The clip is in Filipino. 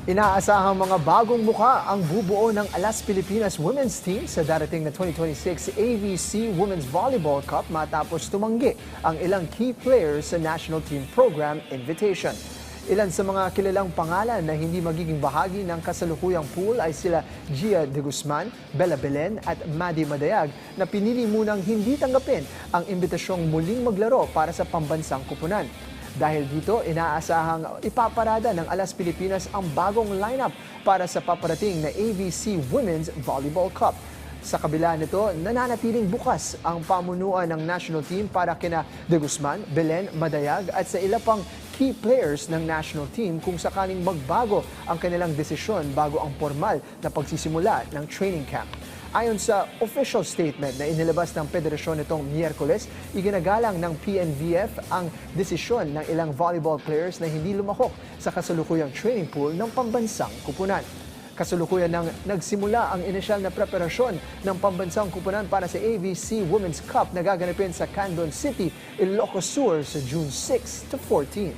Inaasahang mga bagong muka ang bubuo ng Alas Pilipinas Women's Team sa darating na 2026 AVC Women's Volleyball Cup matapos tumanggi ang ilang key players sa National Team Program Invitation. Ilan sa mga kilalang pangalan na hindi magiging bahagi ng kasalukuyang pool ay sila Gia de Guzman, Bella Belen at Maddie Madayag na pinili munang hindi tanggapin ang imbitasyong muling maglaro para sa pambansang kupunan. Dahil dito, inaasahang ipaparada ng Alas Pilipinas ang bagong lineup para sa paparating na AVC Women's Volleyball Cup. Sa kabila nito, nananatiling bukas ang pamunuan ng national team para kina De Guzman, Belen, Madayag at sa ilang pang key players ng national team kung sakaling magbago ang kanilang desisyon bago ang formal na pagsisimula ng training camp. Ayon sa official statement na inilabas ng federasyon nitong Miyerkules, iginagalang ng PNVF ang desisyon ng ilang volleyball players na hindi lumahok sa kasalukuyang training pool ng pambansang kupunan. Kasalukuyan nang nagsimula ang inisyal na preparasyon ng pambansang kupunan para sa AVC Women's Cup na gaganapin sa Candon City, Ilocos Sur sa June 6 to 14.